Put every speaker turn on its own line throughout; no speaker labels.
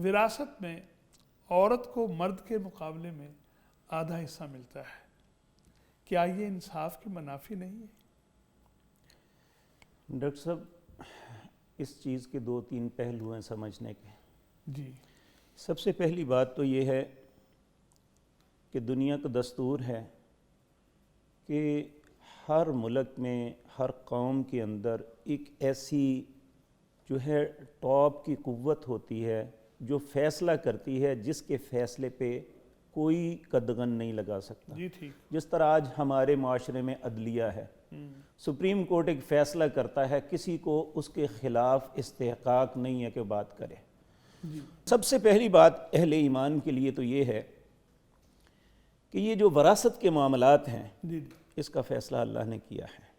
وراثت میں عورت کو مرد کے مقابلے میں آدھا حصہ ملتا ہے، کیا یہ انصاف کے منافی نہیں ہے؟
ڈاکٹر صاحب اس چیز کے 2-3 پہلو ہیں سمجھنے کے۔
جی،
سب سے پہلی بات تو یہ ہے کہ دنیا کا دستور ہے کہ ہر ملک میں ہر قوم کے اندر ایک ایسی جو ہے ٹاپ کی قوت ہوتی ہے جو فیصلہ کرتی ہے، جس کے فیصلے پہ کوئی قدغن نہیں لگا سکتا۔
جی ٹھیک۔
جس طرح آج ہمارے معاشرے میں عدلیہ ہے، سپریم کورٹ ایک فیصلہ کرتا ہے، کسی کو اس کے خلاف استحقاق نہیں ہے کہ بات کرے۔ سب سے پہلی بات اہل ایمان کے لیے تو یہ ہے کہ یہ جو وراثت کے معاملات ہیں اس کا فیصلہ اللہ نے کیا ہے،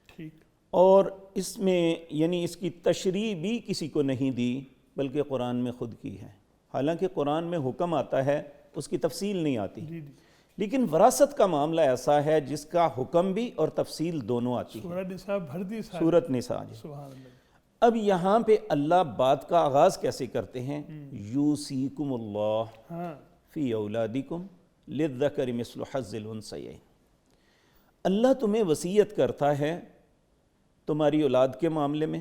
ٹھیک،
اور اس میں یعنی اس کی تشریح بھی کسی کو نہیں دی بلکہ قرآن میں خود کی ہے۔ حالانکہ قرآن میں حکم آتا ہے، اس کی تفصیل نہیں آتی، لیکن وراثت کا معاملہ ایسا ہے جس کا حکم بھی اور تفصیل دونوں آتی ہے۔
سورۃ نساء بھر دی ساری۔
سورۃ نساء جی۔
سبحان اللہ۔
اب یہاں پہ اللہ بات کا آغاز کیسے کرتے ہیں؟ یوصیکم اللہ فی اولادکم للذکر مثل حظ الانثیین۔ اللہ تمہیں وصیت کرتا ہے تمہاری اولاد کے معاملے میں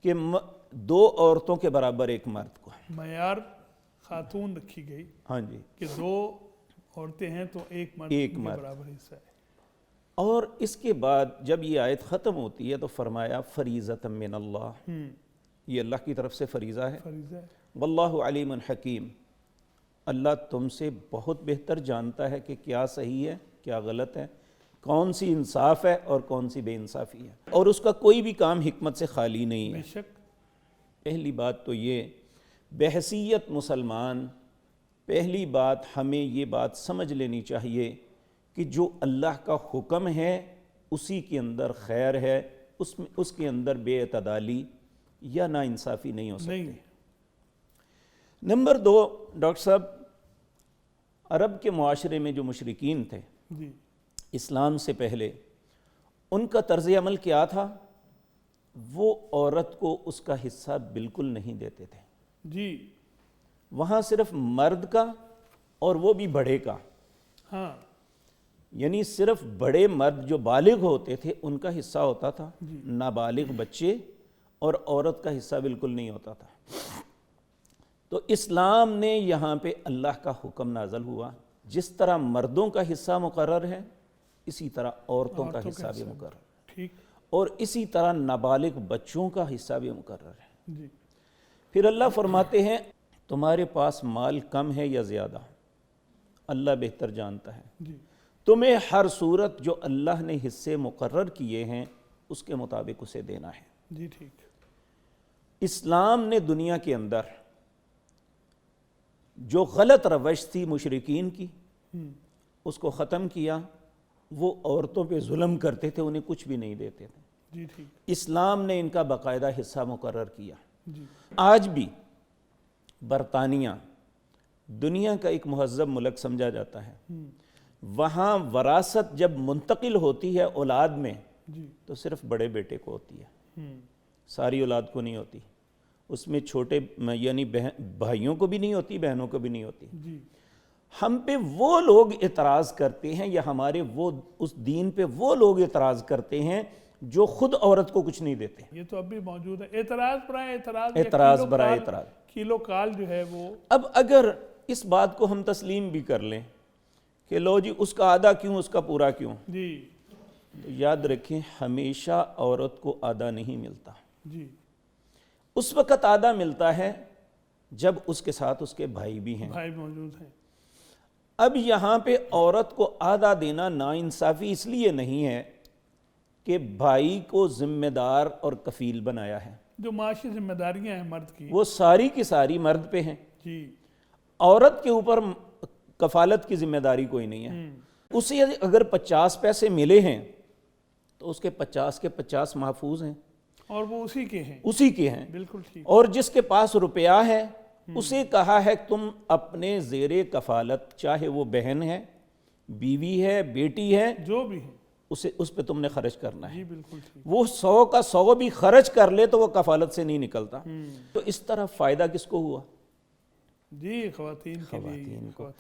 کہ 2 عورتوں کے برابر ایک مرد کو۔
معیار خاتون رکھی گئی،
ہاں جی،
کہ 2 عورتیں ہیں تو ایک مرد کے برابر حصہ ہے۔
اور اس کے بعد جب یہ آیت ختم ہوتی ہے تو فرمایا فریضۃ من اللہ، یہ اللہ کی طرف سے فریضہ ہے۔ واللہ علیم حکیم، اللہ تم سے بہت بہتر جانتا ہے کہ کیا صحیح ہے کیا غلط ہے، کون سی انصاف ہے اور کون سی بے انصافی ہے، اور اس کا کوئی بھی کام حکمت سے خالی نہیں ہے۔
بے شک۔
پہلی بات تو یہ بحیثیت مسلمان، پہلی بات ہمیں یہ بات سمجھ لینی چاہیے کہ جو اللہ کا حکم ہے اسی کے اندر خیر ہے، اس کے اندر بے اعتدالی یا ناانصافی نہیں ہو سکتی۔ نمبر 2 ڈاکٹر صاحب، عرب کے معاشرے میں جو مشرکین تھے اسلام سے پہلے، ان کا طرز عمل کیا تھا؟ وہ عورت کو اس کا حصہ بالکل نہیں دیتے تھے
جی،
وہاں صرف مرد کا، اور وہ بھی بڑے کا۔
ہاں،
یعنی صرف بڑے مرد جو بالغ ہوتے تھے ان کا حصہ ہوتا تھا، نابالغ بچے اور عورت کا حصہ بالکل نہیں ہوتا تھا۔ تو اسلام نے یہاں پہ اللہ کا حکم نازل ہوا، جس طرح مردوں کا حصہ مقرر ہے اسی طرح عورتوں کا حصہ بھی مقرر ہے، اور اسی طرح نابالغ بچوں کا حصہ بھی مقرر ہے۔ پھر اللہ فرماتے ہیں تمہارے پاس مال کم ہے یا زیادہ، اللہ بہتر جانتا ہے، تمہیں ہر صورت جو اللہ نے حصے مقرر کیے ہیں اس کے مطابق اسے دینا ہے۔
جی ٹھیک۔
اسلام نے دنیا کے اندر جو غلط روش تھی مشرکین کی اس کو ختم کیا۔ وہ عورتوں پہ ظلم کرتے تھے، انہیں کچھ بھی نہیں دیتے تھے،
جی ٹھیک۔
اسلام نے ان کا باقاعدہ حصہ مقرر کیا۔ آج بھی برطانیہ دنیا کا ایک مہذب ملک سمجھا جاتا ہے، وہاں وراثت جب منتقل ہوتی ہے اولاد میں تو صرف بڑے بیٹے کو ہوتی ہے، ساری اولاد کو نہیں ہوتی، اس میں چھوٹے یعنی بھائیوں کو بھی نہیں ہوتی، بہنوں کو بھی نہیں ہوتی۔ ہم پہ وہ لوگ اعتراض کرتے ہیں یا ہمارے وہ اس دین پہ وہ لوگ اعتراض کرتے ہیں جو خود عورت کو کچھ نہیں دیتے۔
یہ تو اب بھی موجود ہے، اعتراض برائے اعتراض،
اعتراض برائے اعتراض،
کیلو کال جو ہے وہ۔
اب اگر اس بات کو ہم تسلیم بھی کر لیں کہ لو جی اس کا آدھا کیوں اس کا پورا کیوں،
جی،
تو یاد رکھیں ہمیشہ عورت کو آدھا نہیں ملتا،
جی،
اس وقت آدھا ملتا ہے جب اس کے ساتھ اس کے بھائی بھی ہیں،
بھائی موجود ہیں۔
اب یہاں پہ عورت کو آدھا دینا ناانصافی اس لیے نہیں ہے کہ بھائی کو ذمہ دار اور کفیل بنایا ہے،
جو معاشی ذمہ داریاں ہیں مرد کی
وہ ساری کی ساری مرد پہ ہیں،
جی،
عورت کے اوپر کفالت کی ذمہ داری کوئی نہیں ہے۔ اسے اگر 50 پیسے ملے ہیں تو اس کے 50 کے 50 محفوظ ہیں،
اور وہ اسی کے ہیں،
اسی کے ہیں،
بالکل ٹھیک۔
اور جس کے پاس روپیہ ہے اسے کہا ہے تم اپنے زیر کفالت، چاہے وہ بہن ہے، بیوی ہے، بیٹی ہے،
جو بھی ہیں،
اسے اس پہ تم نے خرچ کرنا ہے.
جی بالکل ٹھیک.
وہ 100 کا 100 بھی خرچ کر لے تو وہ کفالت سے نہیں نکلتا. تو اس طرح فائدہ کس کو ہوا؟
جی خواتین کے لیے.
خواتین کو.